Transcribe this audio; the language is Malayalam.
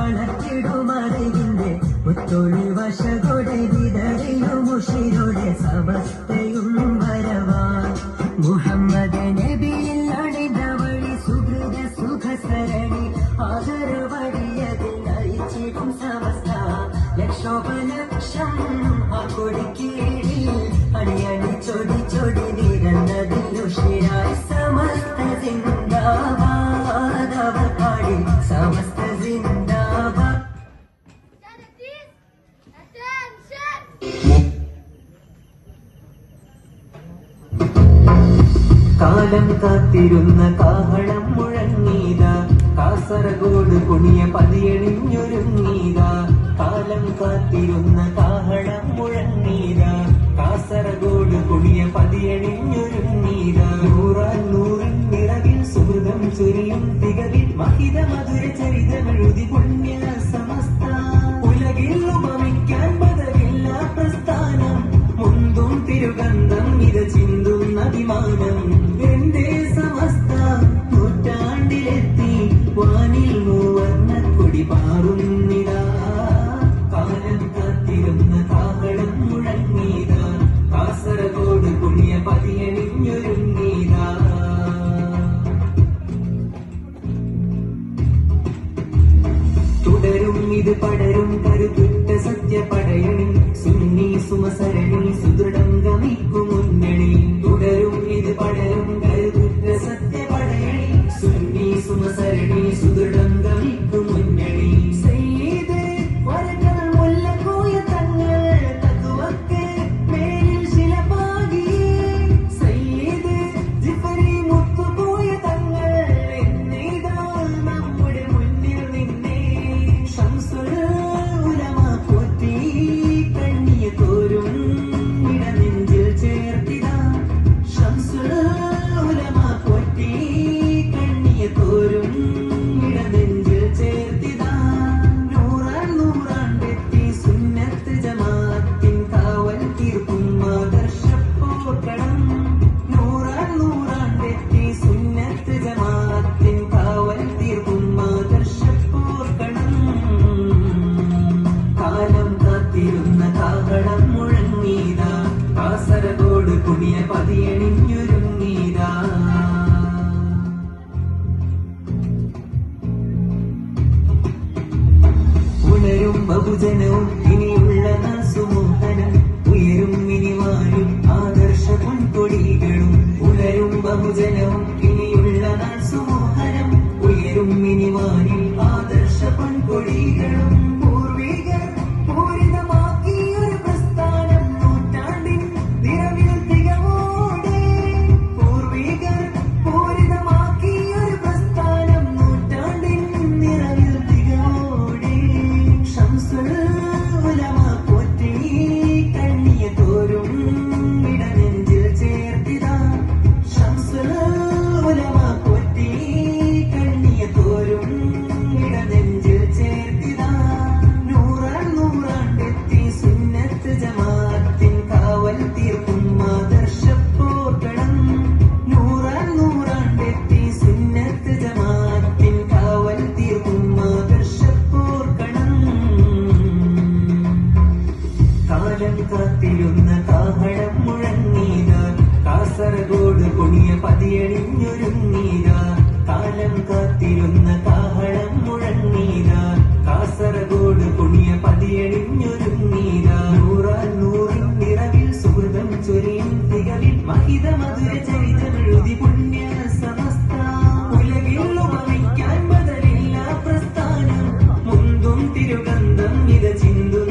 വളർത്തിടുമറിവിന്റെ മുത്തൊളി വശകൊടെ വിതറിയുമുഷിരുടെ സമസ്തയും വരവാൻ മുഹമ്മദ് നബിയിൽ അണിത വഴി സുഹൃത സുഖസരണി ആദരവഴിയതിൽ നയിച്ചിടും സമസ്ത ലക്ഷോപലക്ഷം ആ കൊടിക്കീഴിൽ അണിയണി ചൊടി ചൊടി നിരന്നതിലുഷിരായി സമസ്ത സിന്ദാബാദ് അവർ പാടി സമസ്ത സിന്ദാബാദ്. കാലം കാത്തിരുന്ന കാഹളം മുഴങ്ങീത കാസർഗോഡ് കുണിയ പതിയണിഞ്ഞൊരുങ്ങീത കാലം കാത്തിരുന്ന കാഹളം മുഴങ്ങീത കാസർഗോഡ് കുണിയ പതിയണിഞ്ഞൊരുങ്ങീത നൂറാൻ നൂറിൻ നിറവിൽ സുഹൃതം ചൊരിയും തികവിൽ മഹിത മധുര ചരിതമെഴുതി പുണ്യ സമസ്ത ഉലകിൽ ഉപമിക്കാൻ പദവില്ല പ്രസ്ഥാനം മുന്തും തിരുഗന്ധം ഇത് ചിന്തുന്ന അഭിമാനം എന്റെ സമസ്ത നൂറ്റാണ്ടിലെത്തി വാനിൽ മൂവർണ്ണക്കൊടി പാറുന്നിതാ കാലം കാത്തിരുന്ന കാഹളം മുഴങ്ങീത കാസർഗോഡ് പുണ്യ പതിയണിഞ്ഞൊരുങ്ങീതാ. തുടരും ഇത് പടരും കരുത്തുറ്റ സത്യപടയണി സുന്നി സുമസരണി സുദൃഢം ഗമിക്കും മുന്നണി തുടരും ഇത് പടരും കരുത്തുറ്റ സത്യപടയണി സുന്നി സുമസരണി സുദൃഢം ഗമിക്കും മുന്നണി സയ്യിദ് വരകൾ മുല്ലക്കോയ തങ്ങൾ തത്വക്ക് മേലിൽ ശിലപാകി സയ്യിദ് ജിഫരി മുത്തുകോയ തങ്ങൾ എന്നീതാ നമ്മുടെ മുന്നിൽ നിന്നെ ശംസുൽ ഉലമ പോറ്റി കണ്ണിയ തോരും ഇടനെഞ്ചിൽ ചേർത്തിതാ ശംസുൽ ഉലമ പോറ്റി കണ്ണിയ തോരും ഇടനെഞ്ചിൽ ചേർത്തിതാ നൂറാൻ നൂറാണ്ടെത്തി സുന്നത്ത് ജമാഅത്തിൻ കാവൽ തീർക്കും ആദർശപ്പോർക്കണം നൂറാൻ നൂറാണ്ടെത്തി സുന്നത്ത് ജമാഅത്തിൻ കാവൽ തീർക്കും ആദർശപ്പോർക്കണം കാലം കാത്തിരുന്ന കാഹളം മുഴങ്ങീത കാസർഗോഡ് കുണിയ പതിയണിഞ്ഞൊരുങ്ങീത. ഉണരും ബഹുജനവും ഇനിയുള്ള നാസുമോഹനം ഉയരും ഇനിവാനും ആദർശ പൊൻകൊടികളും ഉണരും ബഹുജനവും ഇനിയുള്ള നാസുമോഹനം ഉയരും ഇനിവാനും ആദർശ പൊൻകൊടികളും പൂർവികർ പൂരിതമാക്കിയൊരു പ്രസ്ഥാനം നൂറ്റാണ്ടിൻ നിറവിൽ തികവോടെ പൂർവികർ പൂരിതമാക്കിയൊരു പ്രസ്ഥാനം നൂറ്റാണ്ടിൻ നിറവിൽ തികവോടെ ശംസുൽ ഉലമ പോറ്റി കണ്ണിയ തോരും ഇടനെഞ്ചിൽ ചേർത്തിതാ ശംസുൽ ഉലമ പോറ്റി കണ്ണിയ തോരും ഇടനെഞ്ചിൽ ചേർത്തിതാ നൂറാൻ നൂറാണ്ടെത്തി സുന്നത്ത് ജമാഅത്തിൻ കാവൽ തീർക്കും ആദർശപ്പോർക്കണം നൂറാൻ നൂറാണ്ടെത്തി സുന്നത്ത് ജമാഅത്തിൻ കാവൽ തീർക്കും ആദർശപ്പോർക്കണം കാലം കാത്തിരുന്ന കാഹളം മുഴങ്ങീത കാസർഗോഡ് കുണിയ പതിയണിഞ്ഞൊരുങ്ങീത കാലം കാത്തിരുന്ന കാഹളം മുഴങ്ങീത കാസർഗോഡ് കുണിയ പതിയണിഞ്ഞൊരുങ്ങീത നൂറാൻ നൂറിൻ നിറവിൽ സുഹൃതം ചൊരിയും തികവിൽ മഹിത മധുര ചരിതമെഴുതി പുണ്യ സമസ്ത ഉലകിൽ ഉപമിക്കാൻ ബദലില്ല പ്രസ്ഥാനം മുന്തും തിരുഗന്ധം ഇത് ചിന്തു